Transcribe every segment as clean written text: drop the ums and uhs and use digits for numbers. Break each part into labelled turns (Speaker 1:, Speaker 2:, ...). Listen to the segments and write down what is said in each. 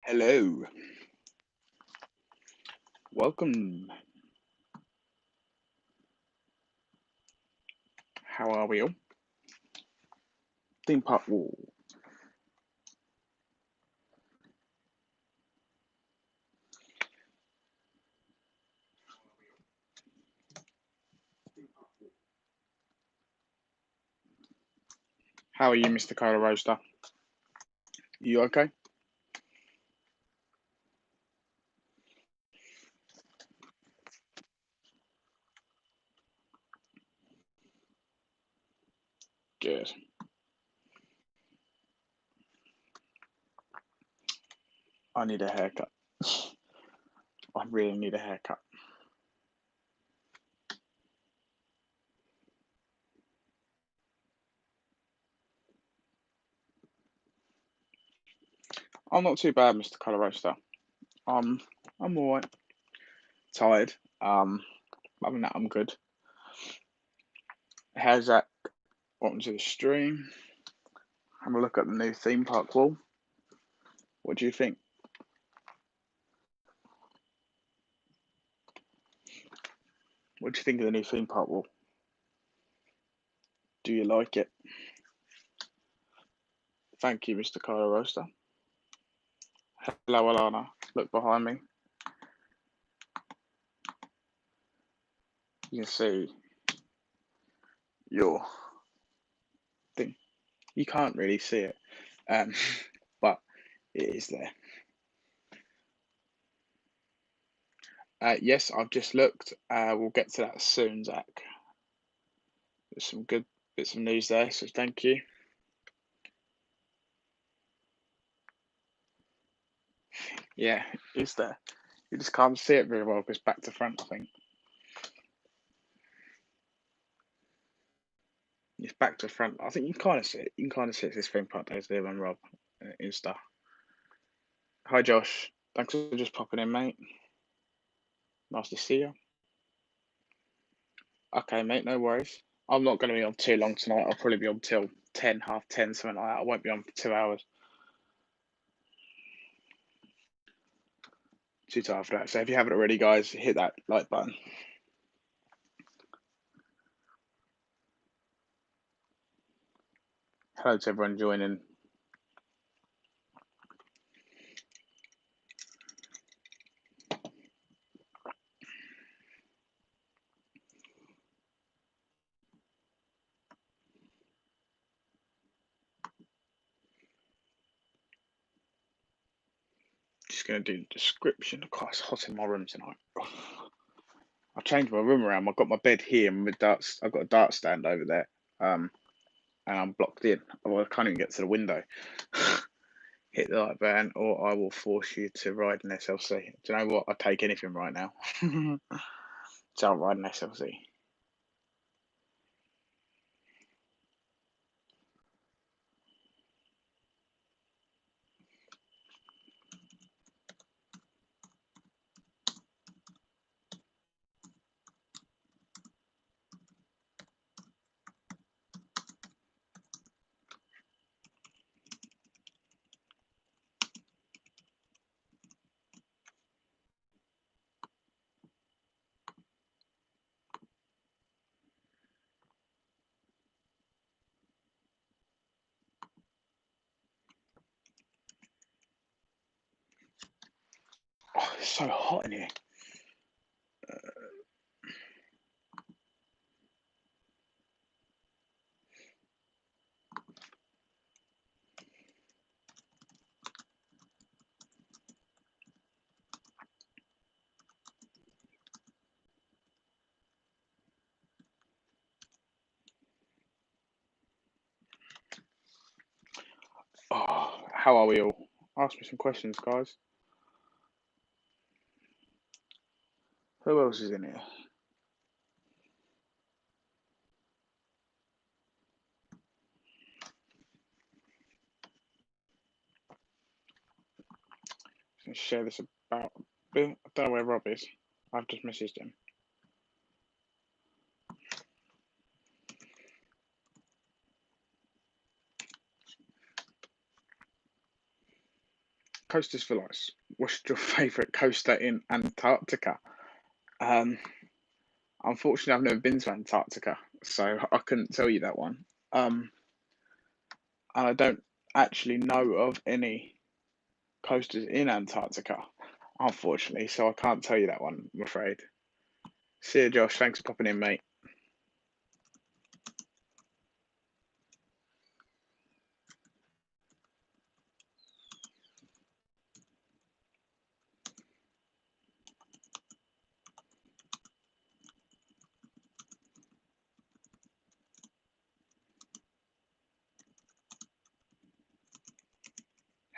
Speaker 1: Hello, welcome. How are we all? Theme park wall. How are you, Mr. Cola Roaster? You okay? Good. I need a haircut. I really need a haircut. I'm not too bad, Mr. Cola Roaster. I'm alright. Tired. Other than that, I'm good. How's that? Welcome to the stream. Have a look at the new theme park wall. What do you think? What do you think of the new theme park wall? Do you like it? Thank you, Mr. Cola Roaster. Hello, Alana. Look behind me. You can see your thing. You can't really see it, but it is there. Yes, I've just looked. We'll get to that soon, Zach. There's some good bits of news there, so thank you. Yeah, it's there. You just can't see it very well because back to front, I think. It's back to front. I think you can kind of see it. You can kind of see it this thing part days there and Rob Insta. Hi, Josh. Thanks for just popping in, mate. Nice to see you. Okay, mate, no worries. I'm not going to be on too long tonight. I'll probably be on till 10, half 10, something like that. I won't be on for 2 hours. Too tired for that. So if you haven't already, guys, hit that like button. Hello to everyone joining. Just going to do the description. God, it's hot in my room tonight. I changed my room around. I've got my bed here and with darts. I've got a dart stand over there, and I'm blocked in. I can't even get to the window. Hit the light button, or I will force you to ride an SLC. Do you know what? I'll take anything right now. So I'll ride an SLC. Oh, it's so hot in here. Oh, how are we all? Ask me some questions, guys. Who else is in here? Going to share this about Bill. I don't know where Rob is. I've just messaged him. Coasters for life. What's your favourite coaster in Antarctica? Um, Unfortunately, I've never been to Antarctica, so I couldn't tell you that one. And I don't actually know of any coasters in Antarctica, unfortunately, so I can't tell you that one, I'm afraid. See you, Josh. Thanks for popping in, mate.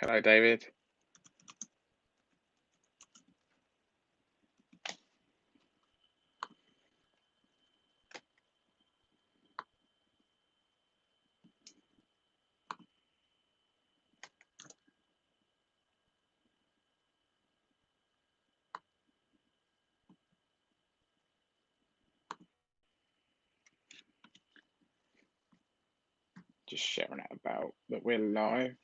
Speaker 1: Hello, David. Just sharing it about that we're live.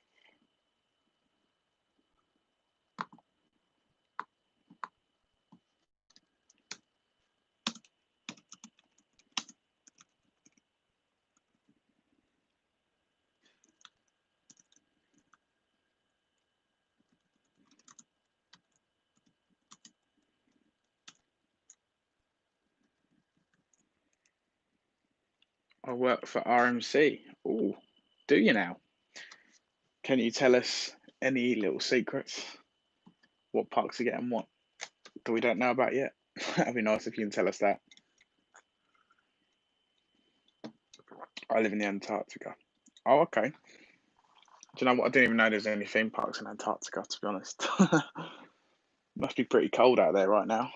Speaker 1: I work for RMC. Oh, do you now? Can you tell us any little secrets? What parks are getting what that we don't know about yet? That'd be nice if you can tell us that. I live in the Antarctica. Oh, okay. Do you know what? I didn't even know there's any theme parks in Antarctica, to be honest. Must be pretty cold out there right now.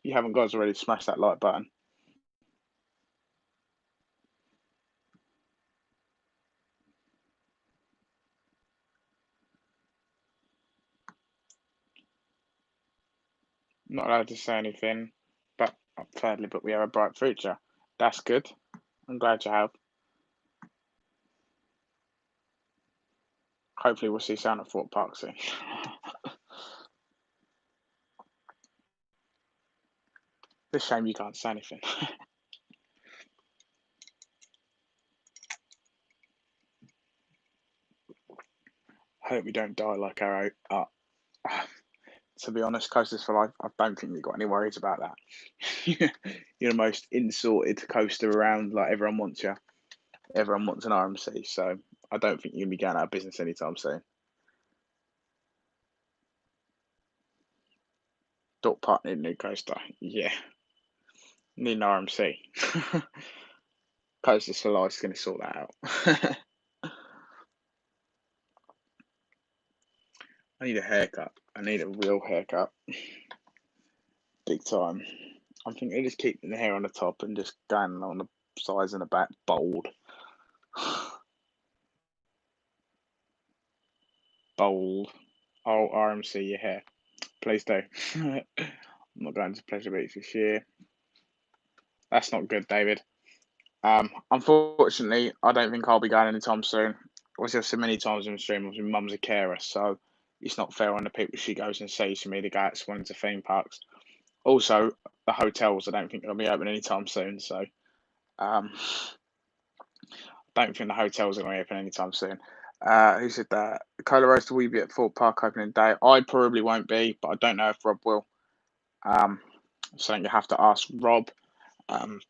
Speaker 1: You haven't guys already smashed that like button. Not allowed to say anything, but sadly, but we have a bright future. That's good. I'm glad you have. Hopefully, we'll see Sound at Fort Park soon. It's a shame you can't say anything. Hope we don't die like our. To be honest, Coasters for Life, I don't think you've got any worries about that. You're the most insorted coaster around. Like everyone wants you. Everyone wants an RMC, so I don't think you're gonna be going out of business anytime soon. Dot Park need a new coaster. Yeah, need an RMC. Coasters for Life's going to sort that out. I need a haircut. I need a real haircut. Big time. I'm thinking of just keeping the hair on the top and just going on the sides and the back bald. Bold. Oh, RMC your hair. Please do. I'm not going to Pleasure Beach this year. That's not good, David. Unfortunately, I don't think I'll be going anytime soon. As I've said many times in the stream, obviously mum's a carer, so it's not fair on the people she goes and sees for me to go out to one of the theme parks. Also, the hotels I don't think they'll be open anytime soon, so um, don't think the hotels are going to open anytime soon. Who said that? Cola Roaster will be at Fort Park opening day. I probably won't be, but I don't know if Rob will. So you have to ask Rob. But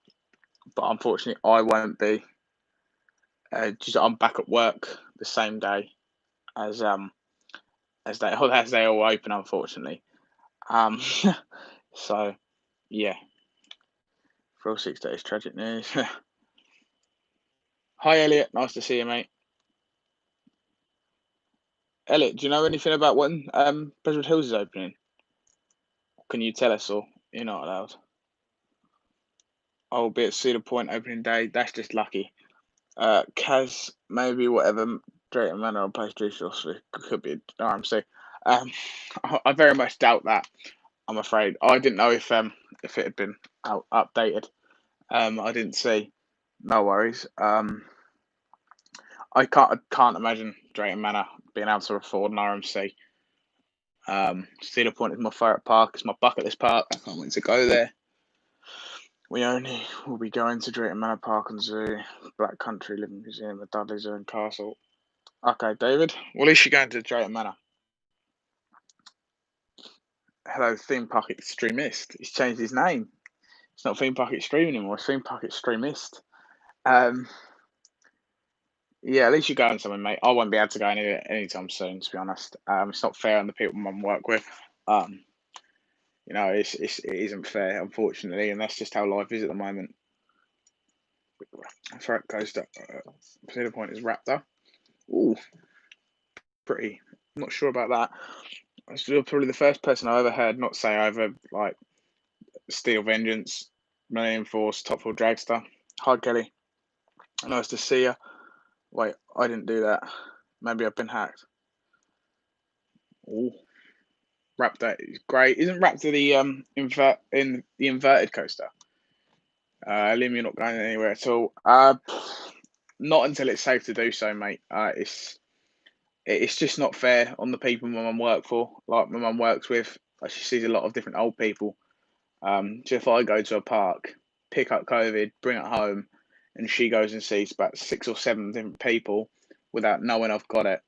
Speaker 1: unfortunately, I won't be. Just I'm back at work the same day as as they all open, unfortunately. Um, so yeah, for all 6 days, tragic news. Hi, Elliot. Nice to see you, mate. Elliot, do you know anything about when Pleasant Hills is opening? Can you tell us, or you're not allowed? I will be at Cedar Point opening day. That's just lucky. Kaz, maybe whatever. Drayton Manor or Place Drewsource could be RMC. I very much doubt that. I'm afraid I didn't know if it had been updated. I didn't see. No worries. I can't imagine Drayton Manor being able to afford an RMC. Cedar Point is my favourite park. It's my bucket list park. I can't wait to go there. We only will be going to Drayton Manor Park and Zoo, Black Country Living Museum, the Dudley Zoo and Castle. Okay, David. Well, at least you're going to Drayton Manor. Hello, Theme Park Extremist. He's changed his name. It's not Theme Park Extreme anymore. It's Theme Park Extremist. Yeah, at least you're going somewhere, mate. I won't be able to go anywhere anytime soon, to be honest. It's not fair on the people I work with. It isn't fair, unfortunately, and that's just how life is at the moment. Threat coaster. Cedar Point is Raptor. Ooh, pretty. I'm not sure about that. That's probably the first person I ever heard not say over like Steel Vengeance, Millennium Force, Top Full Dragster. Hi, Kelly. Nice to see you. Wait, I didn't do that. Maybe I've been hacked. Ooh. Raptor is great. Isn't Raptor the inverted coaster? Liam, you're not going anywhere at all. Not until it's safe to do so, mate. It's just not fair on the people my mum works with. She sees a lot of different old people. So if I go to a park, pick up COVID, bring it home, and she goes and sees about 6 or 7 different people without knowing I've got it,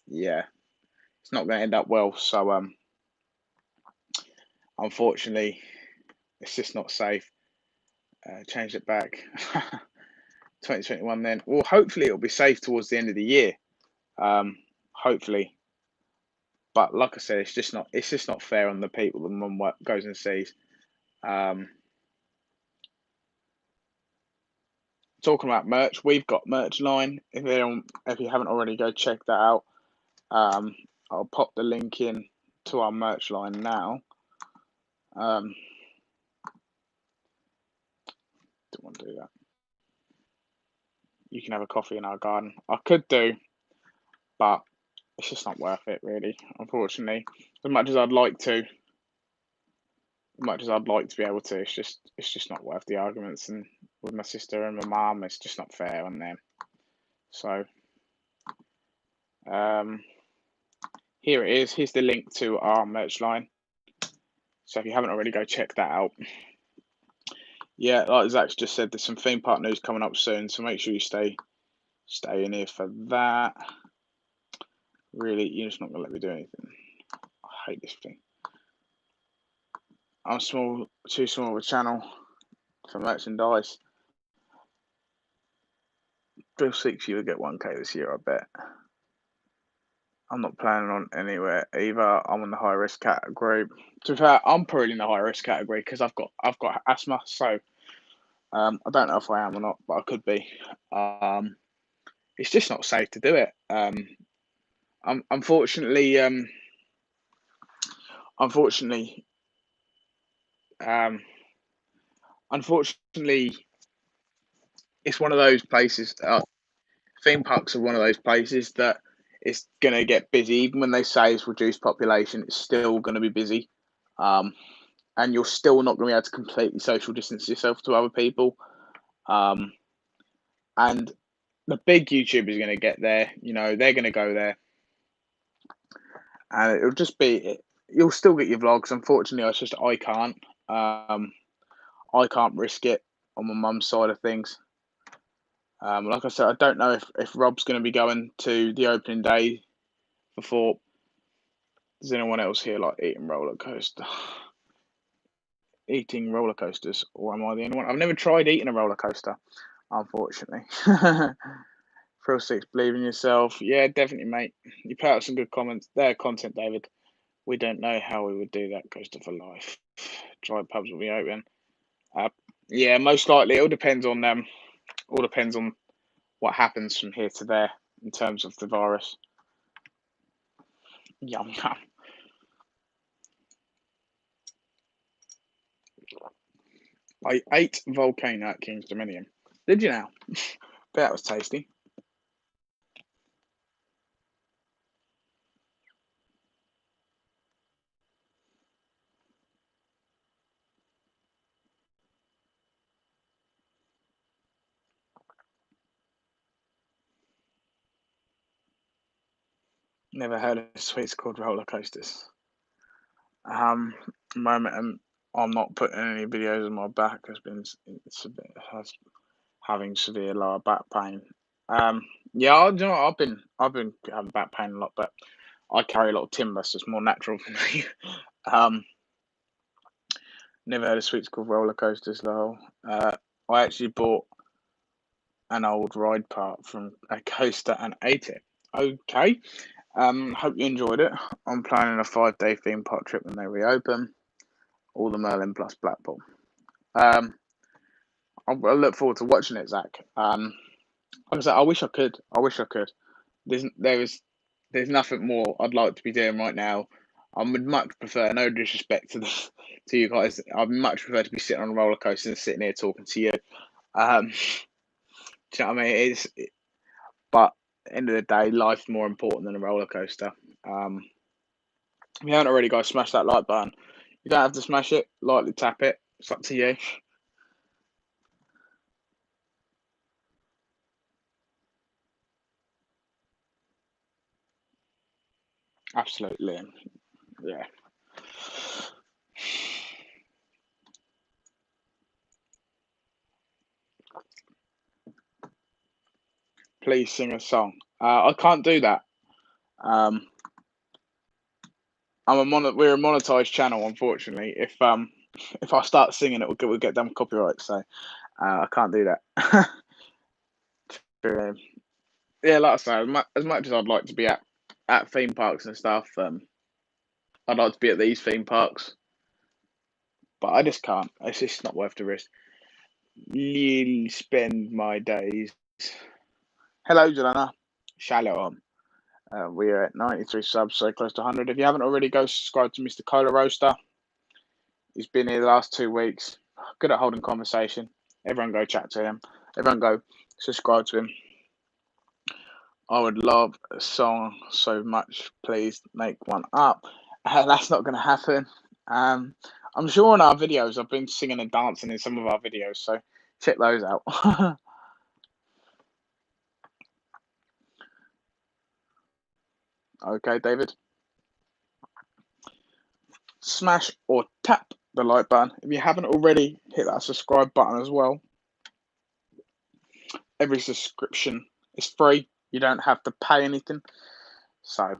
Speaker 1: yeah, it's not going to end up well. So unfortunately, it's just not safe. Change it back. 2021 then. Well, hopefully it'll be safe towards the end of the year. Hopefully. But like I said, it's just not fair on the people that mum goes and sees. Talking about merch, we've got merch line. If you haven't already, go check that out. I'll pop the link in to our merch line now. Don't want to do that. You can have a coffee in our garden. I could do, but it's just not worth it, really. Unfortunately, as much as I'd like to be able to, it's just not worth the arguments. And with my sister and my mum, it's just not fair on them. So, here it is. Here's the link to our merch line. So if you haven't already, go check that out. Yeah, like Zach's just said, there's some theme park news coming up soon, so make sure you stay in here for that. Really, you're just not gonna let me do anything. I hate this thing. I'm too small of a channel for merchandise. Drill 6, you would get 1K this year, I bet. I'm not planning on anywhere either. I'm in the high risk category. To be fair, I'm probably in the high risk category because I've got asthma, so I don't know if I am or not, but I could be. It's just not safe to do it. Unfortunately, it's one of those places. Theme parks are one of those places that it's going to get busy. Even when they say it's reduced population, it's still going to be busy. And you're still not going to be able to completely social distance yourself to other people. And the big YouTubers are going to get there. They're going to go there. And it'll just be, you'll still get your vlogs. Unfortunately, I can't. I can't risk it on my mum's side of things. Like I said, I don't know if Rob's going to be going to the opening day before. Does anyone else here like eating roller coasters, or am I the only one? I've never tried eating a roller coaster, unfortunately. Thrill 6, believe in yourself. Yeah, definitely, mate. You put out some good comments. There, content, David. We don't know how we would do that. Coaster for life. Dry pubs will be open. Yeah, most likely. It all depends on what happens from here to there in terms of the virus. Yum yum. I ate volcano at King's Dominion. Did you now? That was tasty. Never heard of sweets called roller coasters. Moment, I'm not putting any videos on my back. Has having severe lower back pain. Um, yeah, you know, I've been having back pain a lot, but I carry a lot of timber, so it's more natural for me. um, Never heard of sweets called roller coasters though. I actually bought an old ride part from a coaster and ate it. Okay. Hope you enjoyed it. I'm planning a 5-day theme park trip when they reopen. All the Merlin plus Blackpool. Um, I look forward to watching it, Zach. Like I said, I wish I could. I wish I could. There's nothing more I'd like to be doing right now. I would much prefer, no disrespect to you guys, I'd much prefer to be sitting on a roller coaster than sitting here talking to you. Do you know what I mean? But at the end of the day, life's more important than a roller coaster. If you haven't already, guys, smash that like button. You don't have to smash it, lightly tap it. It's up to you. Absolutely. Yeah. Please sing a song. I can't do that. Um, we're a monetized channel, unfortunately. If I start singing, we'll get them copyright. So I can't do that. Um, yeah, like I say, as much as I'd like to be at theme parks and stuff, I'd like to be at these theme parks, but I just can't. It's just not worth the risk. Lil spend my days. Hello, Jelena. Shalom. We are at 93 subs, so close to 100. If you haven't already, go subscribe to Mr. Cola Roaster. He's been here the last 2 weeks. Good at holding conversation. Everyone go chat to him. Everyone go subscribe to him. I would love a song so much. Please make one up. That's not going to happen. I'm sure in our videos, I've been singing and dancing in some of our videos, so check those out. Okay, David. Smash or tap the like button. If you haven't already, hit that subscribe button as well. Every subscription is free. You don't have to pay anything. So,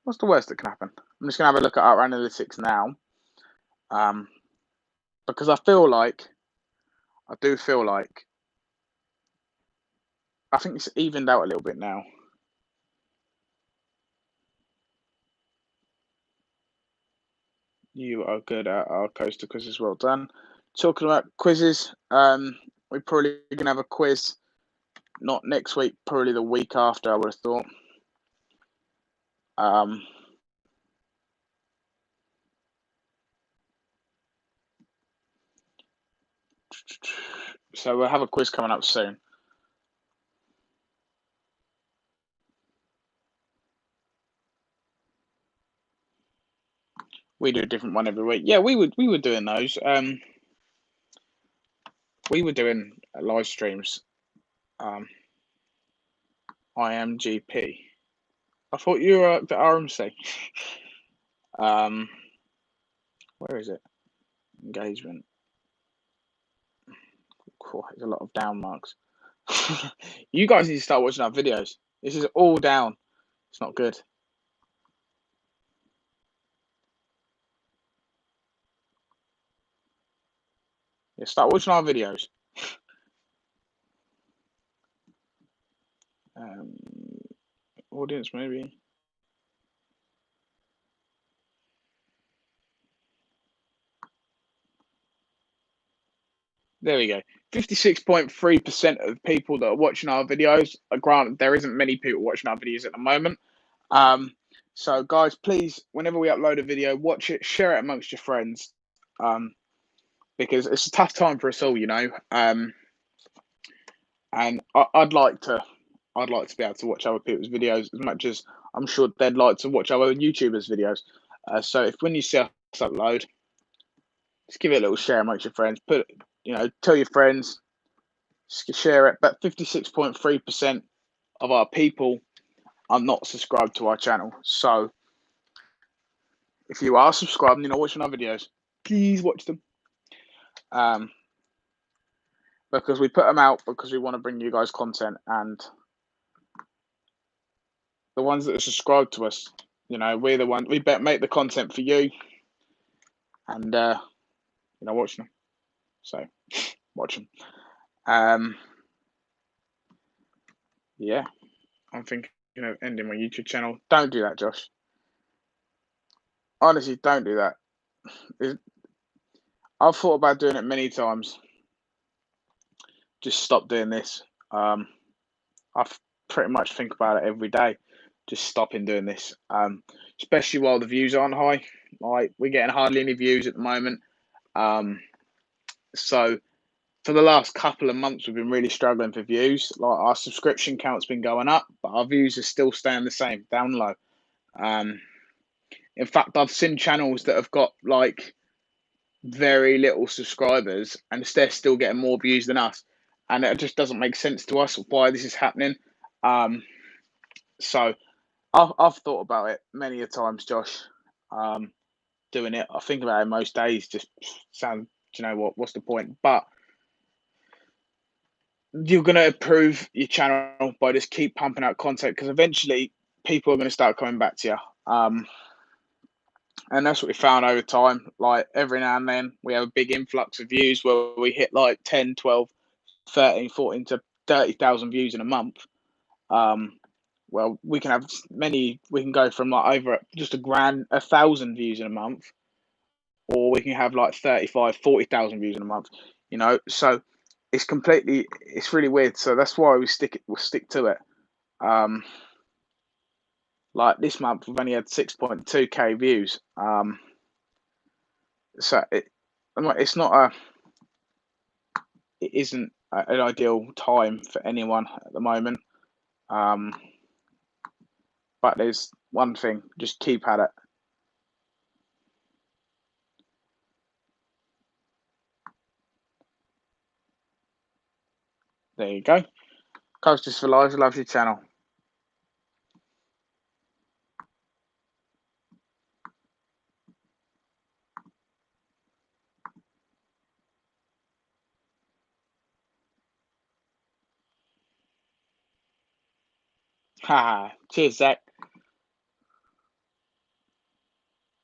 Speaker 1: what's the worst that can happen? I'm just going to have a look at our analytics now. Because I do feel like, I think it's evened out a little bit now. You are good at our coaster quizzes. Well done. Talking about quizzes, we're probably going to have a quiz, not next week, probably the week after, I would have thought. So we'll have a quiz coming up soon. We do a different one every week. Yeah, we were doing those. We were doing live streams. IMGP. I thought you were at the RMC. Where is it? Engagement. Cool. There's a lot of down marks. You guys need to start watching our videos. This is all down. It's not good. Yeah, start watching our videos. Audience, maybe. There we go. 56.3% of people that are watching our videos. Granted, there isn't many people watching our videos at the moment. So, guys, please, whenever we upload a video, watch it, share it amongst your friends, because it's a tough time for us all, you know. And I'd like to be able to watch other people's videos as much as I'm sure they'd like to watch other YouTubers' videos. So, if when you see us upload, just give it a little share amongst your friends. Tell your friends, share it. But 56.3% of our people are not subscribed to our channel. So if you are subscribed and you're not watching our videos, please watch them. Because we put them out because we want to bring you guys content, and the ones that are subscribed to us, we're the one, we make the content for you, and watch them. So watch them. Yeah, I'm thinking of ending my YouTube channel. Don't do that, Josh. Honestly, don't do that. I've thought about doing it many times. Just stop doing this. I pretty much think about it every day. Just stopping doing this. Especially while the views aren't high. Like, we're getting hardly any views at the moment. So for the last couple of months, we've been really struggling for views. Like, our subscription count's been going up, but our views are still staying the same, down low. In fact, I've seen channels that have got like very little subscribers and they're still getting more views than us, and it just doesn't make sense to us why this is happening. So I've thought about it many a times, Josh. Doing it, I think about it most days. Just sound, what's the point? But you're going to improve your channel by just keep pumping out content, because eventually people are going to start coming back to you. And that's what we found over time. Like, every now and then we have a big influx of views where we hit like 10, 12, 13, 14 to 30,000 views in a month. Well, we can have we can go from like over just 1,000 views in a month, or we can have like 35, 40,000 views in a month, so it's really weird. So that's why we'll stick to it. Like this month, we've only had 6.2k views. So it isn't an ideal time for anyone at the moment. But there's one thing: just keep at it. There you go. Coasters for Life loves your channel. Haha. Cheers, Zach.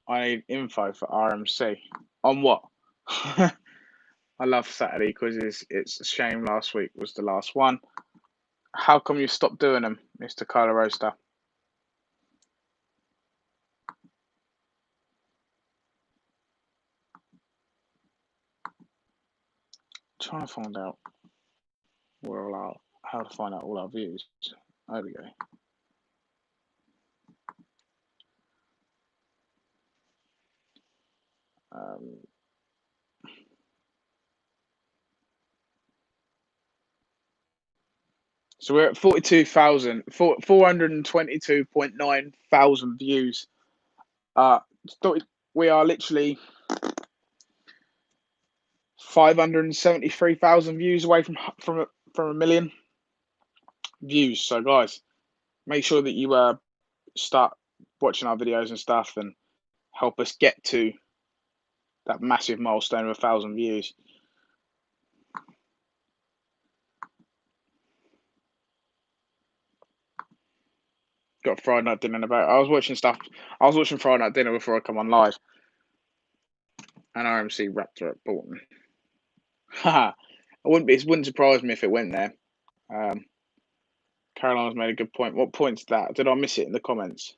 Speaker 1: I need info for RMC. On what? I love Saturday quizzes. It's a shame last week was the last one. How come you stopped doing them, Mr. Carla Roaster? Trying to find out how to find out all our views. There we go. So we're at 422.9 thousand views. We are literally 573,000 views away from a million views. So guys, make sure that you start watching our videos and stuff and help us get to that massive milestone of 1,000 views. Got Friday night dinner about. I was watching Friday night dinner before I come on live, and RMC Raptor at Bolton. Haha, it wouldn't surprise me if it went there. Caroline's made a good point. What point's that? Did I miss it in the comments?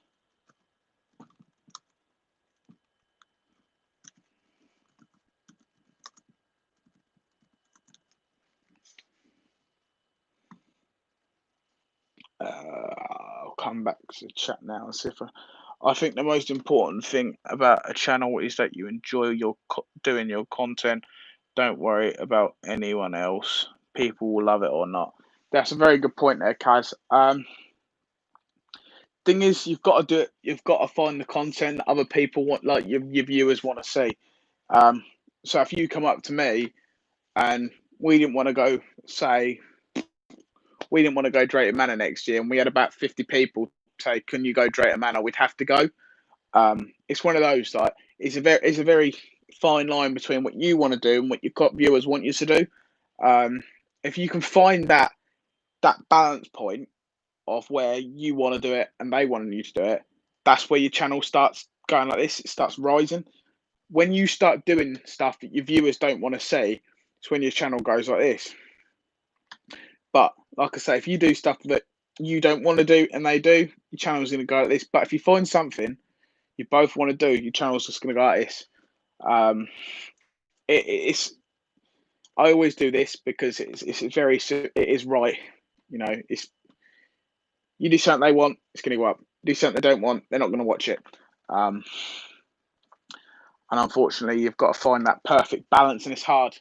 Speaker 1: I'll come back to the chat now and see if I think the most important thing about a channel is that you enjoy doing your content. Don't worry about anyone else. People will love it or not. That's a very good point there, Kaz. Thing is, you've got to do it. You've got to find the content that other people want, like your viewers want to see. So if you come up to me and we didn't want to go Drayton Manor next year, and we had about 50 people say, "Can you go Drayton Manor?" We'd have to go. It's one of those like it's a very fine line between what you want to do and what your viewers want you to do. If you can find that balance point of where you want to do it and they want you to do it, that's where your channel starts going like this. It starts rising. When you start doing stuff that your viewers don't want to see, it's when your channel goes like this. But like I say, if you do stuff that you don't want to do and they do, your channel's going to go like this. But if you find something you both want to do, your channel's just going to go like this. Um, it's I always do this because it is right. You know, it's you do something they want, it's going to go up. Do something they don't want, they're not going to watch it. And unfortunately, you've got to find that perfect balance, and it's hard.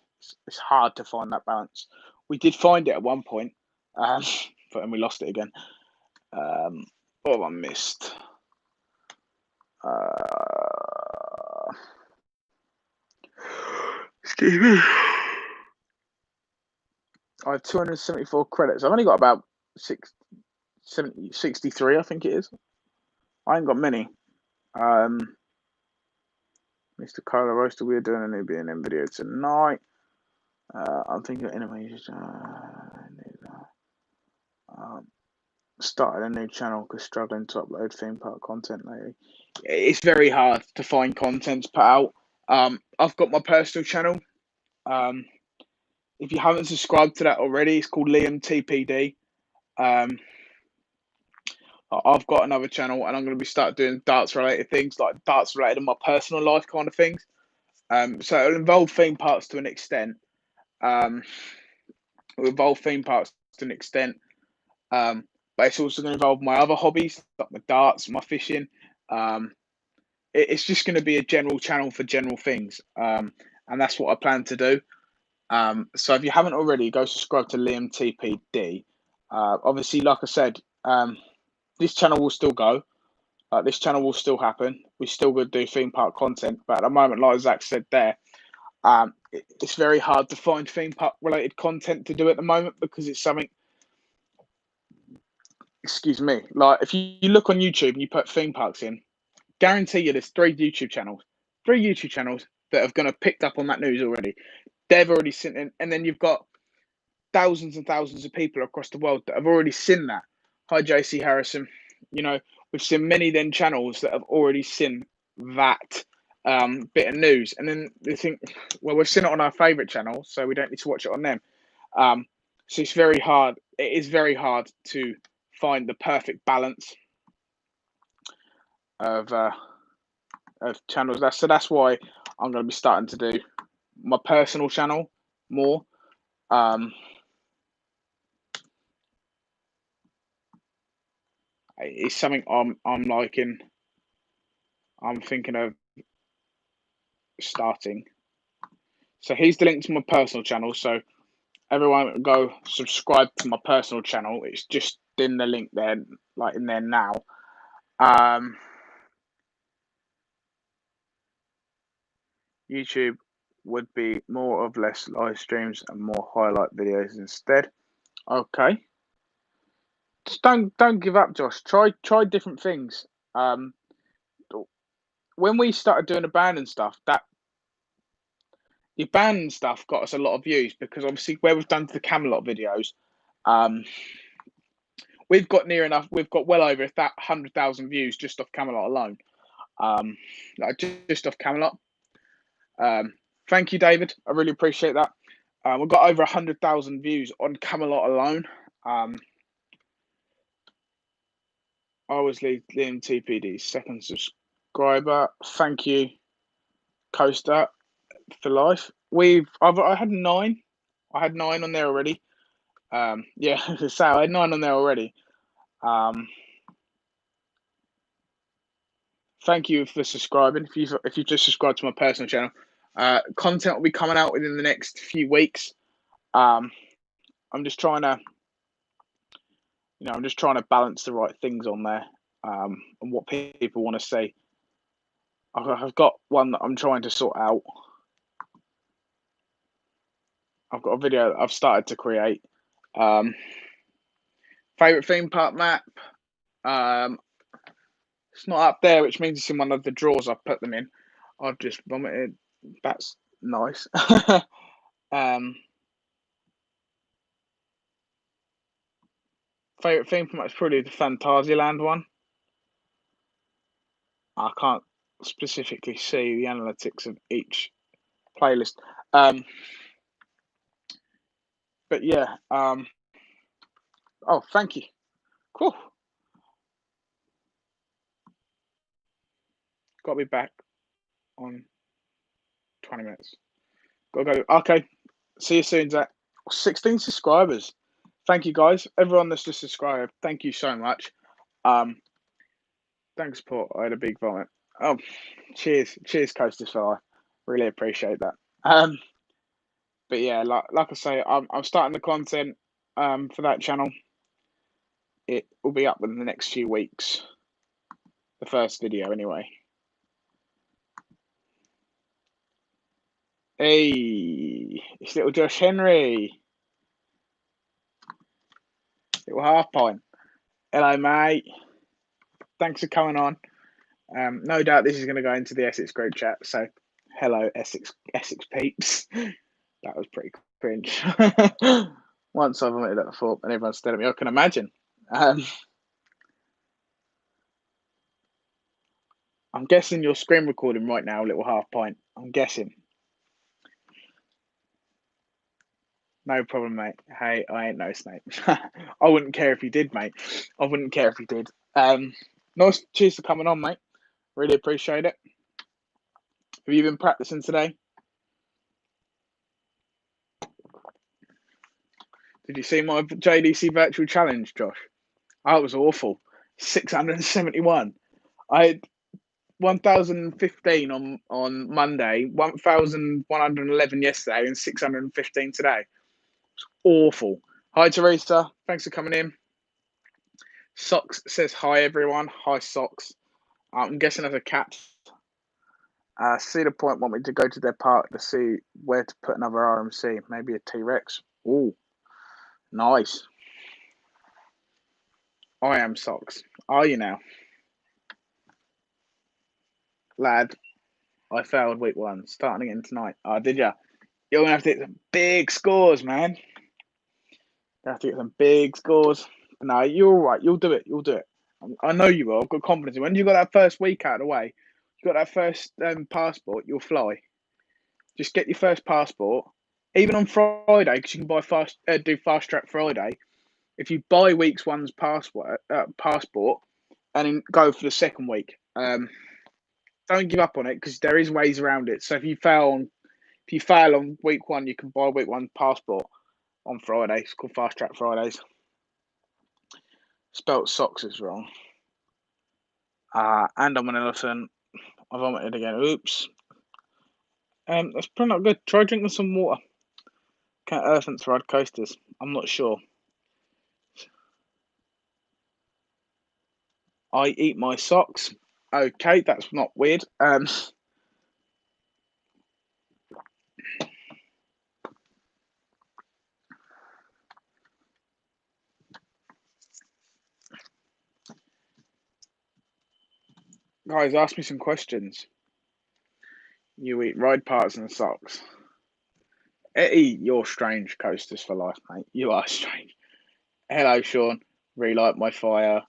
Speaker 1: It's hard to find that balance. We did find it at one point, but then we lost it again. What have I missed? Excuse me. I have 274 credits. I've only got about 63, I think it is. I ain't got many. Mr. Carlo Roaster, we're doing a new BNM video tonight. I'm thinking of animation. Started a new channel because struggling to upload theme park content lately. It's very hard to find content to put out. I've got my personal channel. If you haven't subscribed to that already, it's called Liam TPD. I've got another channel, and I'm going to start doing darts related things, like darts related in my personal life kind of things. So it'll involve theme parks to an extent. It'll involve theme parks to an extent. But it's also going to involve my other hobbies, like my darts, my fishing. It's just going to be a general channel for general things. And that's what I plan to do. So if you haven't already, go subscribe to Liam TPD. Obviously, like I said, this channel will still go. This channel will still happen. We still going to do theme park content. But at the moment, like Zach said there, it's very hard to find theme park related content to do at the moment because it's something. Excuse me. Like if you look on YouTube and you put theme parks in, guarantee you there's three YouTube channels that have gonna picked up on that news already. They've already seen it, and then you've got thousands and thousands of people across the world that have already seen that. Hi, JC Harrison. You know, we've seen many then channels that have already seen that bit of news, and then they think, well, we've seen it on our favourite channel, so we don't need to watch it on them. So it's very hard. It is very hard to find the perfect balance of channels. That's why I'm going to be starting to do my personal channel more. It's something I'm liking. I'm thinking of starting. So here's the link to my personal channel. So everyone go subscribe to my personal channel. It's just in the link there, like in there now. YouTube would be more of less live streams and more highlight videos instead. Okay. Just don't give up, Josh. Try different things. When we started doing the band and stuff, that the band and stuff got us a lot of views because obviously where we've done the Camelot videos, we've got near enough. We've got well over 100,000 views just off Camelot alone. Like just off Camelot. Thank you, David. I really appreciate that. We've got over 100,000 views on Camelot alone. I was Liam TPD, second subscriber. Thank you, Coaster, for life. I had 9. I had 9 on there already. Yeah, so I had 9 on there already. Thank you for subscribing. If you just subscribed to my personal channel, content will be coming out within the next few weeks. I'm just trying to, balance the right things on there, and what people want to see. I've got one that I'm trying to sort out. I've got a video that I've started to create. Favorite theme park map. It's not up there, which means it's in one of the drawers I've put them in. I've just vomited. That's nice. um, Favorite theme from that's probably the Phantasialand one. I can't specifically see the analytics of each playlist. But yeah. Oh, thank you. Cool. Got to be back on 20 minutes. Got to go. Okay. See you soon, Zach. 16 subscribers. Thank you, guys. Everyone that's just subscribed, thank you so much. Thanks, Paul. I had a big vomit. Oh, cheers, Coasters for life. Really appreciate that. But yeah, like I say, I'm starting the content for that channel. It will be up within the next few weeks. The first video, anyway. Hey, it's little Josh Henry. Little half pint. Hello, mate. Thanks for coming on. No doubt this is going to go into the Essex group chat. So, hello, Essex peeps. That was pretty cringe. Once I vomited at the thought and everyone stared at me, I can imagine. I'm guessing you're screen recording right now, little half pint. I'm guessing. No problem, mate. Hey, I ain't no snake. I wouldn't care if you did, mate. I wouldn't care if you did. Nice. Cheers for coming on, mate. Really appreciate it. Have you been practicing today? Did you see my JDC virtual challenge, Josh? Oh, it was awful. 671. I had 1,015 on Monday, 1,111 yesterday, and 615 today. It's awful. Hi, Teresa. Thanks for coming in. Socks says hi, everyone. Hi, Socks. I'm guessing as a cat. Cedar Point want me to go to their park to see where to put another RMC. Maybe a T-Rex. Ooh, nice. I am Socks. Are you now? Lad, I failed week 1. Starting again tonight. Oh, did ya? You're going to have to hit some big scores, man. You have to get some big scores. No, you're all right. You'll do it. You'll do it. I know you will. I've got confidence. When you got that first week out of the way, you got that first passport, you'll fly. Just get your first passport. Even on Friday, because you can do fast track Friday. If you buy week's one's passport, and then go for the second week, don't give up on it because there is ways around it. So if you fail on week 1, you can buy week 1 passport on Friday. It's called Fast Track Fridays. Spelt socks is wrong. And I'm gonna listen. I vomited again. Oops. That's probably not good. Try drinking some water. Can't elephants ride coasters. I'm not sure. I eat my socks. Okay, that's not weird. Guys, ask me some questions. You eat ride parts and socks. Eddie, you're strange, coasters for life, mate. You are strange. Hello, Sean. Relight my fire.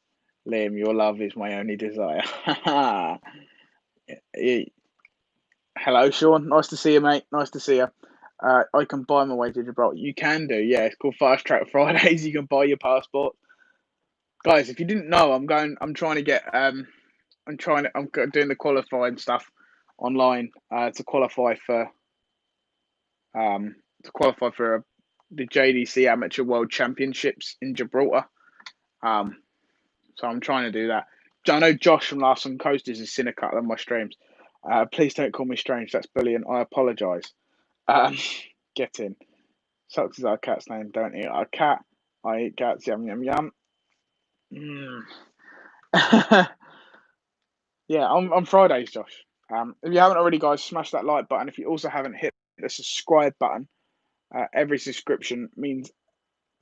Speaker 1: Liam, your love is my only desire. Hello, Sean. Nice to see you, mate. Nice to see you. I can buy my way to Gibraltar. You can do, yeah. It's called Fast Track Fridays. You can buy your passport, guys. If you didn't know, I'm trying to get. I'm doing the qualifying stuff online to qualify for the JDC Amateur World Championships in Gibraltar. So I'm trying to do that. I know Josh from Last on Coasters has seen a couple of my streams. Please don't call me strange. That's bullying. I apologise. Get in. Socks is our cat's name. Don't eat our cat. I eat cats. Yum, yum, yum. Yeah, on Fridays, Josh. If you haven't already, guys, smash that like button. If you also haven't hit the subscribe button, every subscription means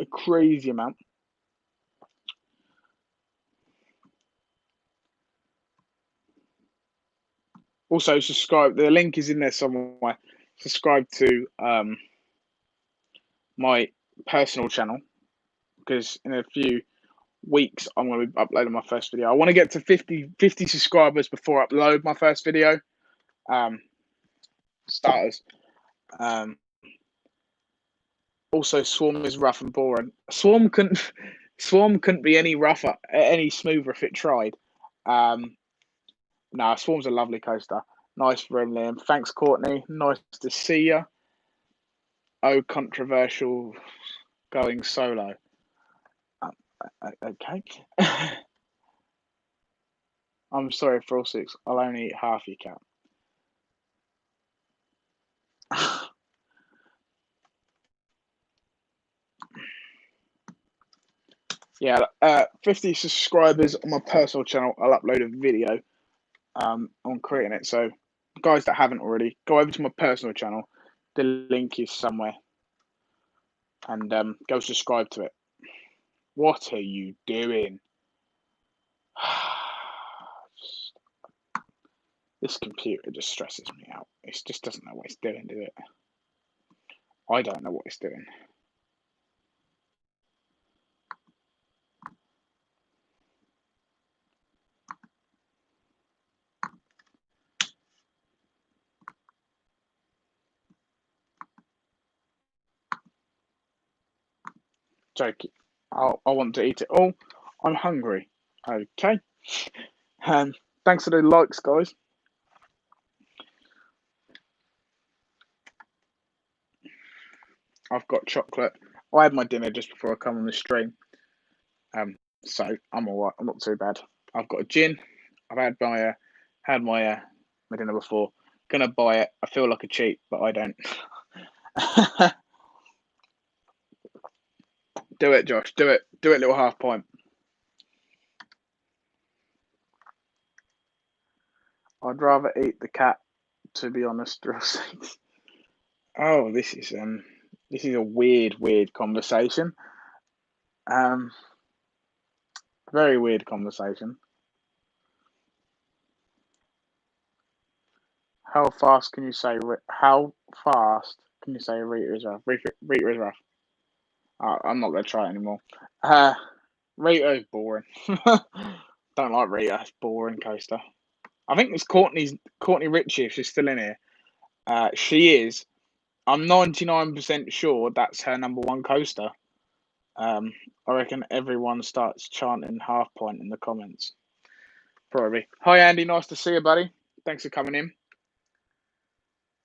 Speaker 1: a crazy amount. Also, subscribe. The link is in there somewhere. Subscribe to my personal channel because in a few weeks I'm going to be uploading my first video. I want to get to 50 subscribers before I upload my first video. Starters. Also, Swarm is rough and boring. Swarm couldn't be any rougher, any smoother if it tried. Nah, Swarm's a lovely coaster. Nice for him, Liam. Thanks, Courtney. Nice to see you. Oh, controversial going solo. Okay. I'm sorry, for all six. I'll only eat half your cat. Yeah, 50 subscribers on my personal channel. I'll upload a video on creating it. So, guys that haven't already, go over to my personal channel. The link is somewhere. And go subscribe to it. What are you doing? This computer just stresses me out. It just doesn't know what it's doing, does it? I don't know what it's doing. Joking. I want to eat it all. I'm hungry. Okay. Thanks for the likes, guys. I've got chocolate. I had my dinner just before I come on the stream. So I'm all right. I'm not too bad. I've got a gin. I've had my dinner before. Gonna buy it. I feel like a cheat, but I don't. Do it, Josh. Do it. Do it, little half pint. I'd rather eat the cat, to be honest. Oh, this is a weird conversation. Very weird conversation. How fast can you say Rita is rough? Rita is rough. I'm not gonna try it anymore. Rita is boring. Don't like Rita. It's boring coaster. I think it's Courtney Ritchie. If she's still in here, she is. I'm 99% sure that's her number one coaster. I reckon everyone starts chanting half point in the comments. Probably. Hi, Andy. Nice to see you, buddy. Thanks for coming in.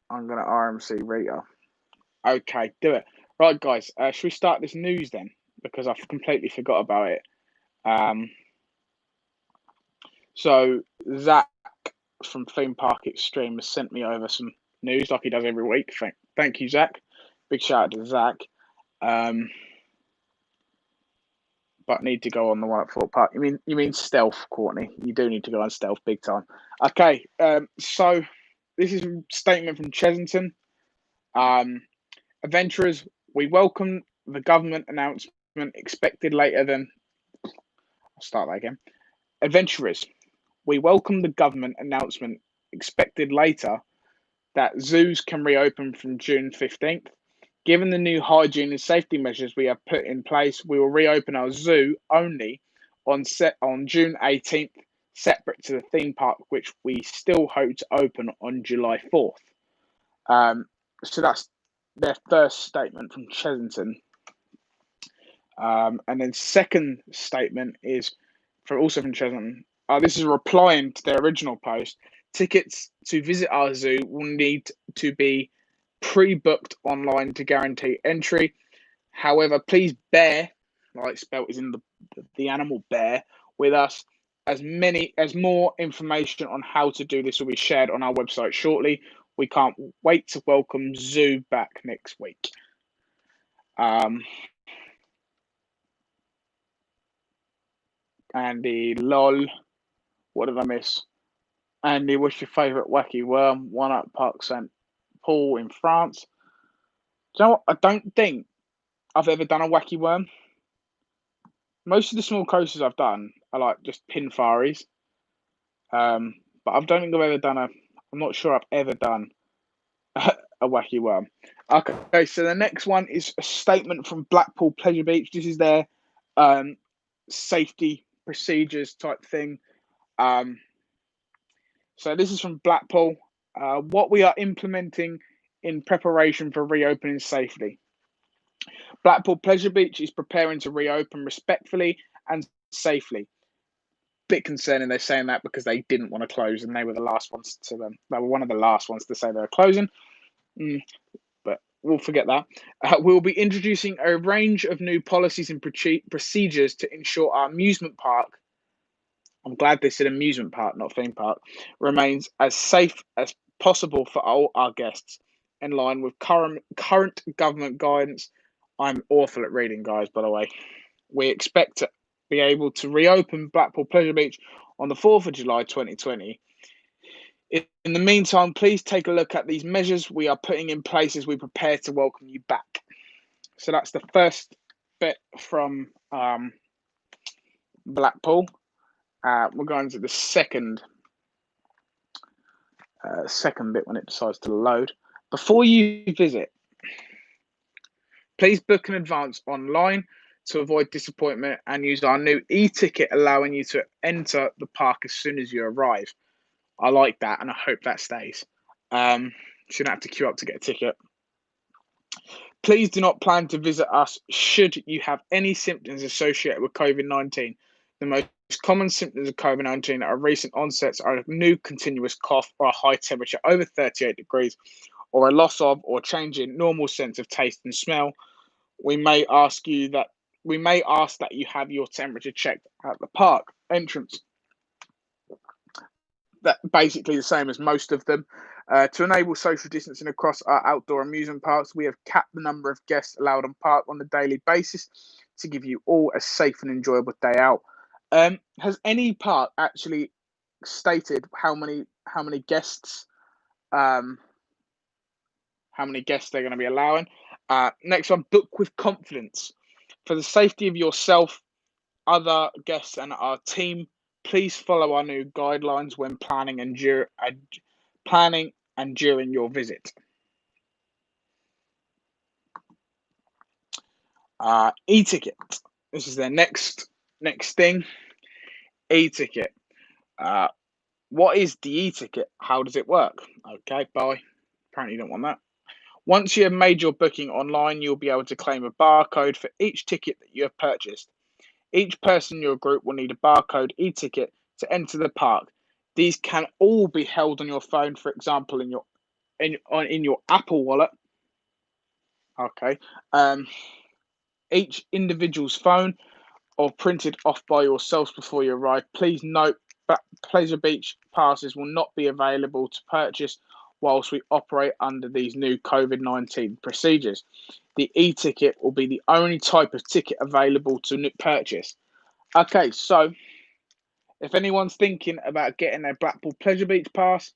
Speaker 1: I'm going to RMC Rita. Okay, do it. Right, guys. Should we start this news then? Because I've completely forgot about it. So, Zach from Theme Park Extreme has sent me over some news like he does every week. Thank you, Zach. Big shout out to Zach. But need to go on the one at Fort Park. You mean stealth, Courtney? You do need to go on stealth big time. Okay, so this is a statement from Chesington. Adventurers, we welcome the government announcement expected later than. I'll start that again. Adventurers, we welcome the government announcement expected later that zoos can reopen from June 15th. Given the new hygiene and safety measures we have put in place, we will reopen our zoo only on June 18th, separate to the theme park, which we still hope to open on July 4th. So that's their first statement from Chesington. And then second statement is also from Chesington. This is replying to their original post. Tickets to visit our zoo will need to be pre-booked online to guarantee entry. However, please bear, like spelt is in the animal bear, with us. As more information on how to do this will be shared on our website shortly. We can't wait to welcome Zoo back next week. Andy, lol. What did I miss? Andy, what's your favourite wacky worm? One at Parc Saint Paul in France. Do you know what? I don't think I've ever done a wacky worm. Most of the small coasters I've done are like just pin faries. But I don't think I've ever done a I'm not sure I've ever done a wacky worm. Okay, so the next one is a statement from Blackpool Pleasure Beach. This is their um, safety procedures type thing. Um, so this is from Blackpool. What we are implementing in preparation for reopening safely. Blackpool Pleasure Beach is preparing to reopen respectfully and safely. Bit concerning they're saying that because they didn't want to close and they were the last ones to they were one of the last ones to say they were closing. But we'll forget that. We'll be introducing a range of new policies and procedures to ensure our amusement park, I'm glad they said amusement park, not theme park, remains as safe as possible for all our guests, in line with current government guidance. I'm awful at reading, guys, by the way. We expect to be able to reopen Blackpool Pleasure Beach on the 4th of July 2020. In the meantime, please take a look at these measures we are putting in place as we prepare to welcome you back. So that's the first bit from Blackpool. We're going to the second bit when it decides to load. Before you visit, please book in advance online to avoid disappointment and use our new e-ticket, allowing you to enter the park as soon as you arrive. I like that, and I hope that stays. Shouldn't have to queue up to get a ticket. Please do not plan to visit us should you have any symptoms associated with COVID-19. The most common symptoms of COVID-19 are recent onsets are a new continuous cough or a high temperature over 38 degrees, or a loss of or change in normal sense of taste and smell. We may ask that you have your temperature checked at the park entrance. That basically the same as most of them. To enable social distancing across our outdoor amusement parks, we have capped the number of guests allowed on park on a daily basis to give you all a safe and enjoyable day out. Has any park actually stated how many guests they're going to be allowing? Next one, book with confidence. For the safety of yourself, other guests, and our team, please follow our new guidelines when planning and during your visit. E-ticket. This is their next thing. E-ticket. What is the e-ticket? How does it work? Okay, bye. Apparently you don't want that. Once you have made your booking online, you'll be able to claim a barcode for each ticket that you have purchased. Each person in your group will need a barcode e-ticket to enter the park. These can all be held on your phone, for example, in your Apple Wallet. Okay. Each individual's phone, or printed off by yourselves before you arrive. Please note that Pleasure Beach passes will not be available to purchase whilst we operate under these new COVID-19 procedures. The e-ticket will be the only type of ticket available to purchase. Okay, so if anyone's thinking about getting a Blackpool Pleasure Beach pass,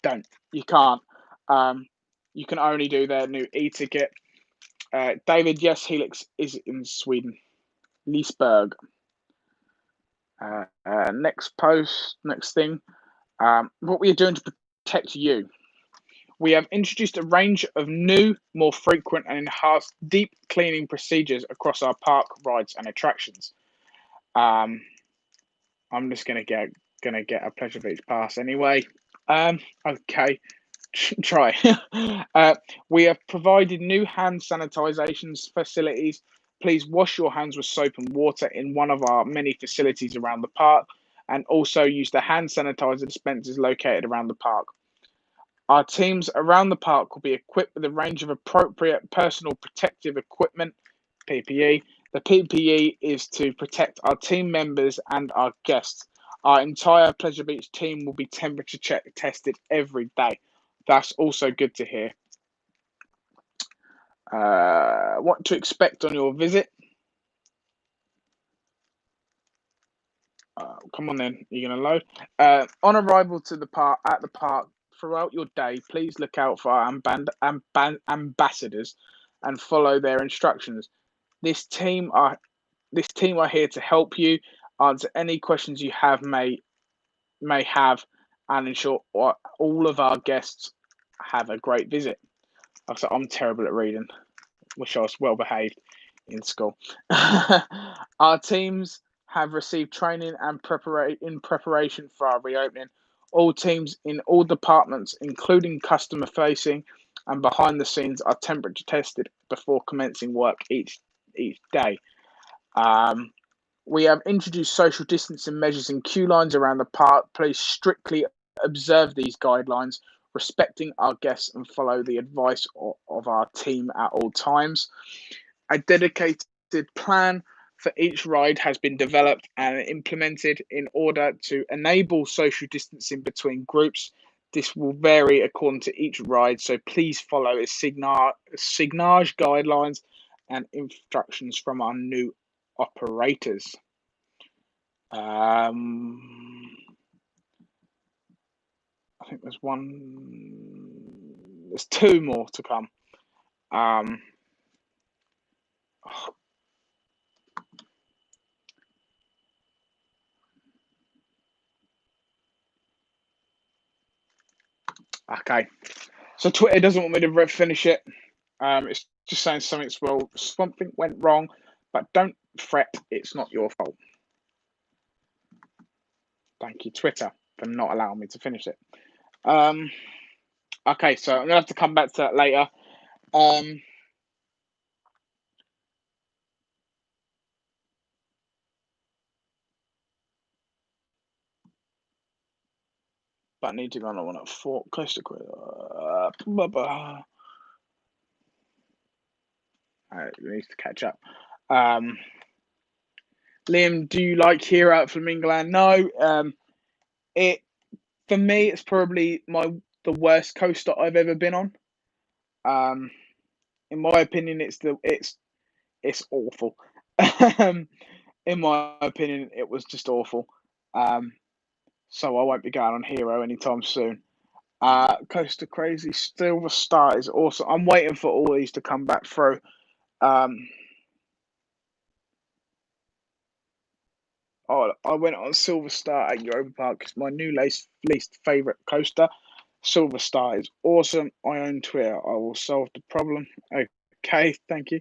Speaker 1: don't. You can't. You can only do their new e-ticket. David, yes, Helix is in Sweden. Leesburg. Next thing. What we are doing to protect you. We have introduced a range of new, more frequent and enhanced deep cleaning procedures across our park rides and attractions. I'm just gonna get a Pleasure Beach pass anyway. Okay, try. We have provided new hand sanitization facilities. Please wash your hands with soap and water in one of our many facilities around the park, and also use the hand sanitizer dispensers located around the park. Our teams around the park will be equipped with a range of appropriate personal protective equipment, PPE. The PPE is to protect our team members and our guests. Our entire Pleasure Beach team will be temperature tested every day. That's also good to hear. What to expect on your visit? Come on then, you're going to load. On arrival to the park, throughout your day, please look out for our ambassadors and follow their instructions. This team are here to help you, answer any questions you may have, and ensure all of our guests have a great visit. So I'm terrible at reading. Wish I was well behaved in school. Our teams have received training and in preparation for our reopening. All teams in all departments, including customer facing and behind the scenes, are temperature tested before commencing work each day. We have introduced social distancing measures in queue lines around the park. Please strictly observe these guidelines, respecting our guests and follow the advice of our team at all times. A dedicated plan for each ride has been developed and implemented in order to enable social distancing between groups. This will vary according to each ride, so please follow signage guidelines and instructions from our new operators. I think there's two more to come. Okay, so Twitter doesn't want me to finish it. It's just saying something went wrong, but don't fret, it's not your fault. Thank you, Twitter, for not allowing me to finish it. Okay, so I'm gonna have to come back to that later. But I need to go on one at 4 close to it needs to catch up. Liam, do you like Hero at Flamingoland? No. For me, it's probably the worst coaster I've ever been on. In my opinion, it's awful. In my opinion, it was just awful. So I won't be going on Hero anytime soon. Coaster Crazy Silver Star is awesome. I'm waiting for all these to come back through. I went on Silver Star at Europa Park. It's my new least favourite coaster. Silver Star is awesome. I own Twitter. I will solve the problem. Okay, thank you.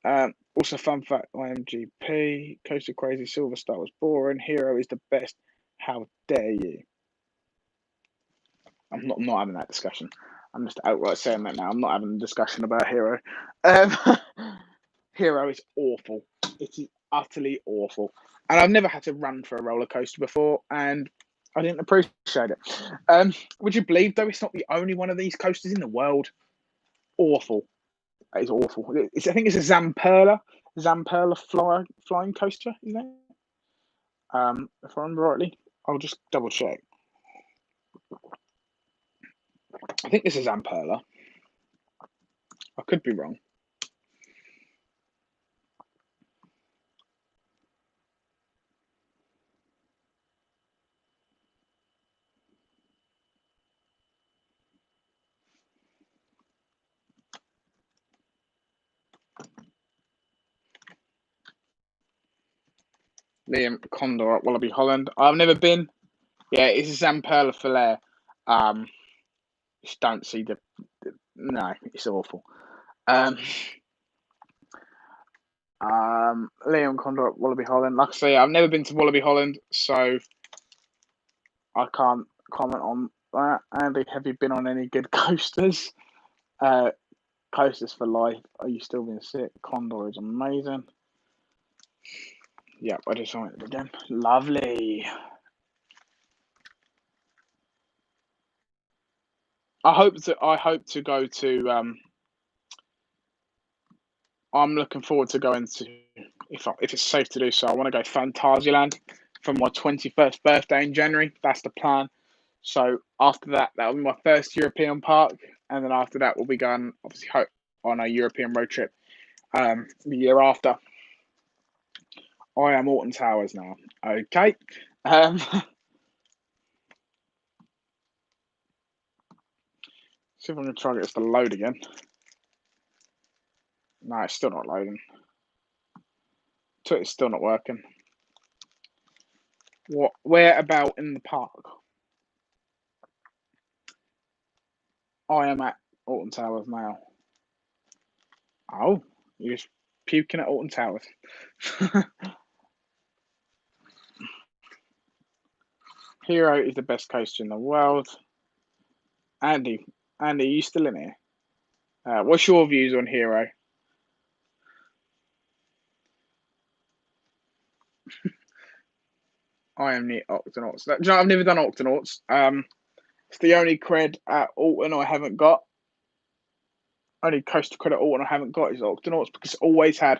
Speaker 1: Also, fun fact: IMGP Coaster Crazy Silver Star was boring. Hero is the best. How dare you? I'm not having that discussion. I'm just outright saying that now. I'm not having a discussion about Hero. Hero is awful. It is utterly awful. And I've never had to run for a roller coaster before, and I didn't appreciate it. Would you believe, though, it's not the only one of these coasters in the world? Awful. It is awful. I think it's a Zamperla flying coaster, isn't it? If I remember rightly. I'll just double check. I think this is Zamperla. I could be wrong. Liam Condor at Wallaby Holland. I've never been. Yeah, it's a Zamperla Filaire. Just don't see no, it's awful. Liam Condor at Wallaby Holland. Like I say, I've never been to Wallaby Holland, so I can't comment on that. Andy, have you been on any good coasters? Coasters for life. Are you still being sick? Condor is amazing. Yep, I just saw it again. Lovely. I hope to go to. I'm looking forward to going to, if it's safe to do so. I want to go Phantasialand for my 21st birthday in January. That's the plan. So after that, that'll be my first European park, and then after that, we'll be going obviously on a European road trip. The year after. I am Alton Towers now. Okay. See if I'm going to try to get this to load again. No, it's still not loading. Twitter's still not working. Where about in the park? I am at Alton Towers now. Oh, you're just puking at Alton Towers. Hero is the best coaster in the world. Andy, Andy, are you still in here? What's your views on Hero? I am the Octonauts. Do you know, I've never done Octonauts. It's the only cred at Alton I haven't got. Only coaster cred at Alton I haven't got is Octonauts because it's always had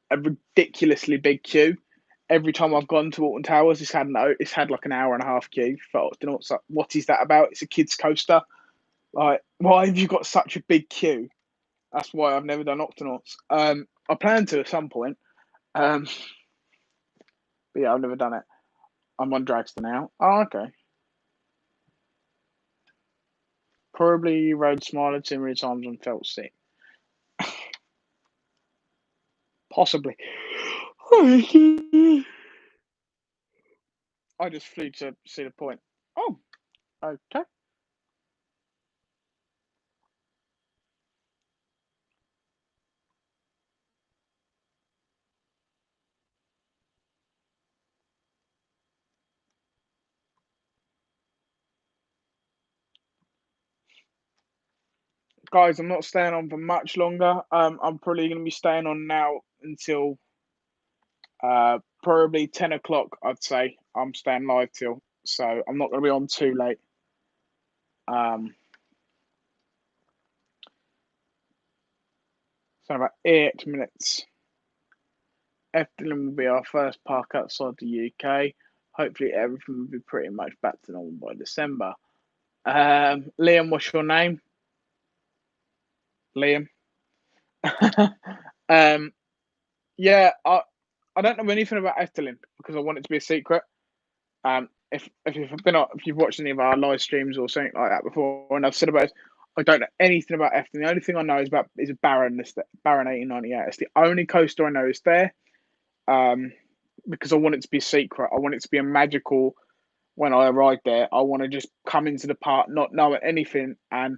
Speaker 1: a ridiculously big queue. Every time I've gone to Alton Towers, it's had like an hour and a half queue for Octonauts. Like, what is that about? It's a kids coaster. Like, why have you got such a big queue? That's why I've never done Octonauts. I plan to at some point. Um, but yeah, I've never done it. I'm on Dragster now. Oh, okay. Probably rode Smiler too many times and felt sick. Possibly. I just flew to see the point. Oh, okay. Guys, I'm not staying on for much longer. I'm probably going to be staying on now until probably 10 o'clock, I'd say. I'm staying live till. So I'm not going to be on too late. So about 8 minutes. Efteling will be our first park outside the UK. Hopefully, everything will be pretty much back to normal by December. Liam, what's your name? Liam. um, yeah, I don't know anything about Efteling because I want it to be a secret. If you've watched any of our live streams or something like that before, and I've said about it, I don't know anything about Efteling. The only thing I know is Baron 1898. It's the only coaster I know is there. Because I want it to be a secret. I want it to be a magical. When I arrive there, I want to just come into the park, not knowing anything, and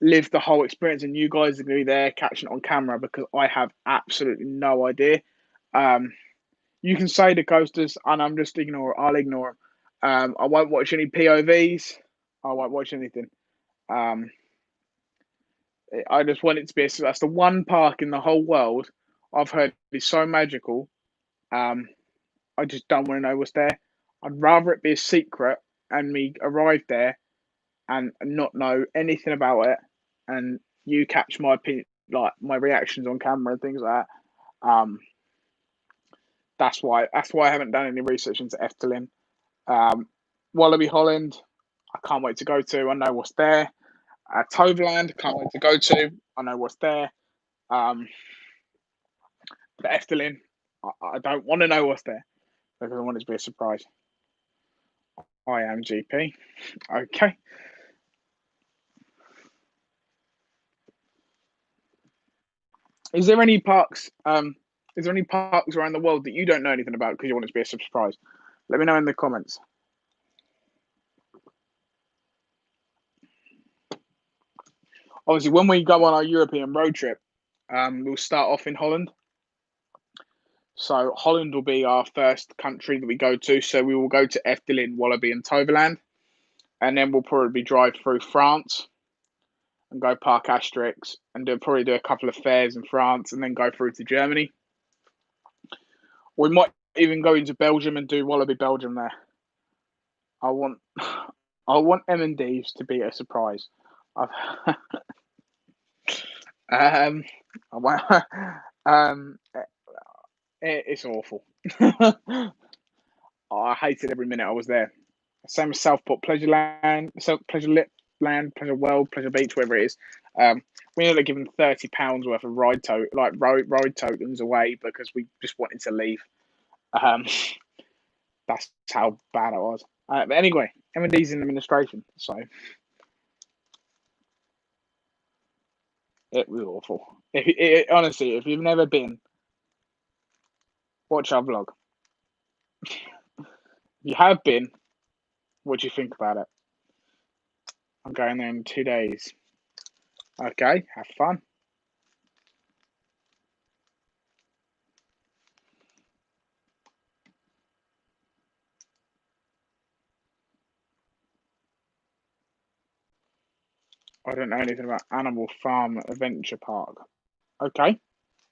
Speaker 1: live the whole experience. And you guys are going to be there catching it on camera because I have absolutely no idea. Um, you can say the coasters, and I'm just ignore. I'll ignore them. I won't watch any POVs. I won't watch anything. Um, I just want it to be. That's the one park in the whole world I've heard is so magical. Um, I just don't want to know what's there. I'd rather it be a secret and me arrive there and not know anything about it, and you catch my opinion, like my reactions on camera and things like that. That's why I haven't done any research into Efteling. Wallaby Holland, I can't wait to go to. I know what's there. Toverland, can't wait to go to. I know what's there. Um, but Efteling, I don't want to know what's there because I want it to be a surprise. I am GP. Okay. Is there any parks? Is there any parks around the world that you don't know anything about because you want it to be a surprise? Let me know in the comments. Obviously, when we go on our European road trip, we'll start off in Holland. So Holland will be our first country that we go to. So we will go to Efteling, Wallaby, and Toverland, and then we'll probably drive through France and go Parc Asterix, and probably do a couple of fairs in France, and then go through to Germany. We might even go into Belgium and do Wallaby Belgium there. I want I want M&D's to be a surprise. I've, um, I want, um, it's awful. I hated every minute I was there. Same as Southport Pleasure Land, Pleasure Lit Land, Pleasure World, Pleasure Beach, wherever it is. We ended up giving £30 worth of ride tokens away because we just wanted to leave. Um, that's how bad it was. But anyway, M&D's in administration, so it was awful. Honestly, if you've never been, watch our vlog. If you have been, what do you think about it? I'm going there in 2 days. Okay, have fun. I don't know anything about Animal Farm Adventure Park. Okay,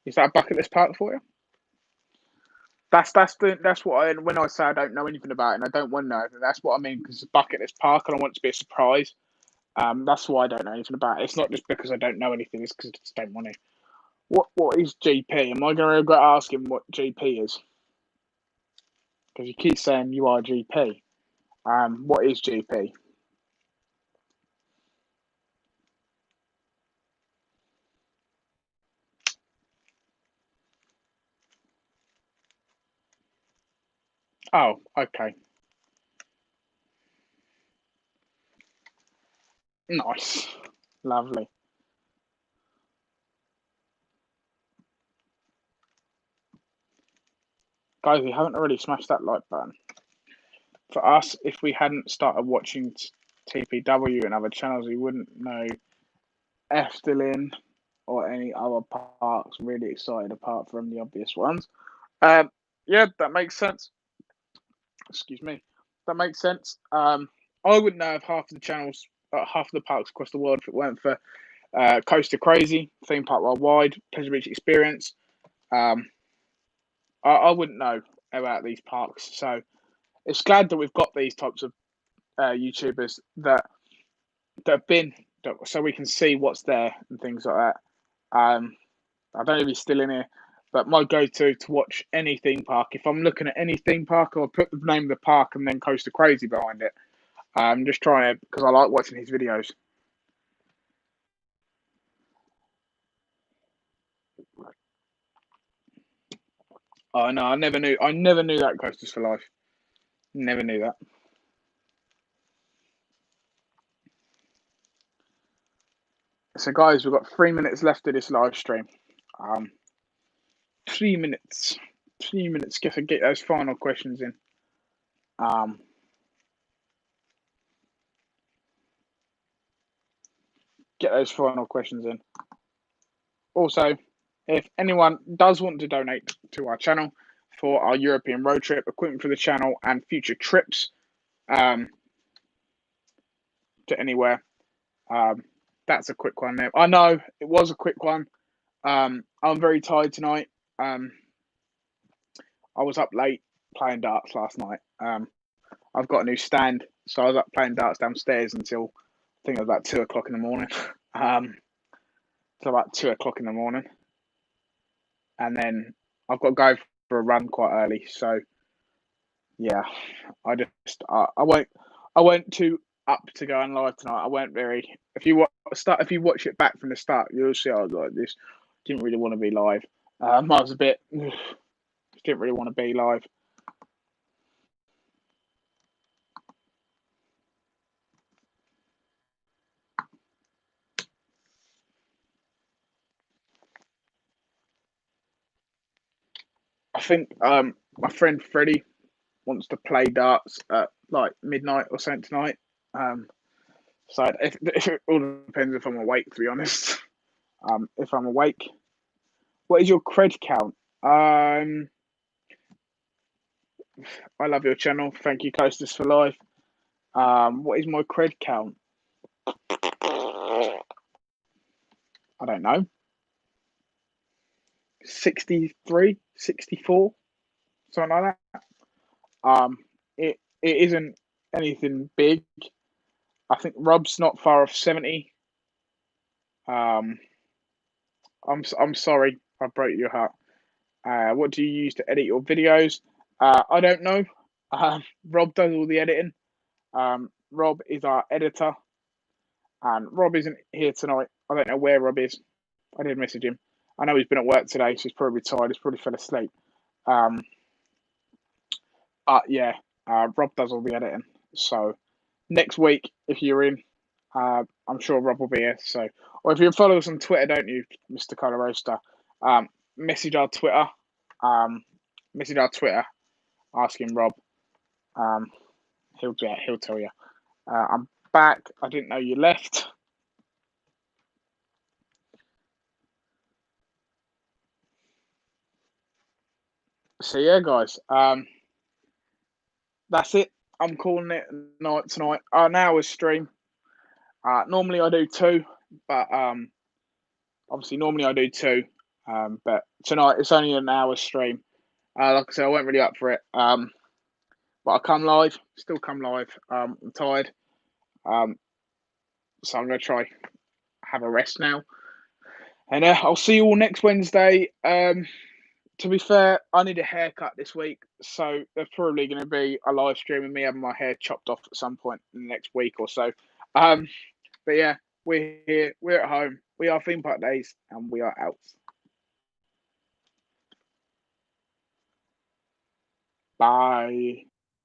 Speaker 1: is that a bucket list park for you? That's what when I say I don't know anything about it and I don't want to know. That's what I mean because it's a bucket list park and I want it to be a surprise. That's why I don't know anything about it. It's not just because I don't know anything. It's because I just don't want to. What is GP? Am I going to regret asking what GP is? Because you keep saying you are GP. What is GP? Oh, okay, nice, lovely, guys. We haven't already smashed that like button. For us, if we hadn't started watching TPW and other channels, we wouldn't know Efteling or any other parks. Really excited apart from the obvious ones. Yeah, that makes sense. Excuse me, that makes sense. I wouldn't know of half of the channels, half of the parks across the world if it weren't for Coaster Crazy, Theme Park Worldwide, Pleasure Beach Experience. Um, I wouldn't know about these parks, so it's glad that we've got these types of YouTubers that have been, so we can see what's there and things like that. I don't know if he's still in here, but my go-to to watch any theme park, if I'm looking at any theme park, I'll put the name of the park and then Coaster Crazy behind it. I'm just trying to because I like watching his videos. Oh no, I never knew that Coasters for Life. Never knew that. So guys, we've got 3 minutes left of this live stream. Um, 3 minutes. 3 minutes. Get those final questions in. Um, get those final questions in. Also, if anyone does want to donate to our channel for our European road trip, equipment for the channel, and future trips um, to anywhere, um, that's a quick one. There, I know it was a quick one. I'm very tired tonight. Um, I was up late playing darts last night. I've got a new stand, so I was up playing darts downstairs until I think it was about 2 o'clock in the morning. Um, so about 2 o'clock in the morning, and then I've got to go for a run quite early. So yeah, I won't too up to go on live tonight. I won't very. If you watch it back from the start, you'll see I was like this. Didn't really want to be live. I was a bit. Didn't really want to be live. I think my friend Freddie wants to play darts at like midnight or something tonight. So if it all depends if I'm awake, to be honest. If I'm awake, what is your cred count? I love your channel. Thank you, Coasters for Life. What is my cred count? I don't know. 63, 64, something like that. It isn't anything big. I think Rob's not far off 70. Um, I'm sorry, I broke your heart. What do you use to edit your videos? I don't know. Rob does all the editing. Rob is our editor, and Rob isn't here tonight. I don't know where Rob is. I did message him. I know he's been at work today, so he's probably tired. He's probably fell asleep. Um, yeah, Rob does all the editing. So next week, if you're in, I'm sure Rob will be here. So, or if you follow us on Twitter, don't you, Mr. Color Roaster? Message our Twitter. Um, message our Twitter. Asking Rob. Um, he'll tell you. I'm back. I didn't know you left. So yeah, guys. That's it. I'm calling it a night tonight. An hour stream. Normally I do two, but obviously normally I do two. But tonight it's only an hour stream. Like I said, I went really up for it. But I come live, still come live. I'm tired. Um, so I'm gonna try have a rest now, and I'll see you all next Wednesday. To be fair, I need a haircut this week, so there's probably going to be a live stream of me having my hair chopped off at some point in the next week or so. Um, but yeah, we're here, we're at home, we are Theme Park Days, and we are out. Bye.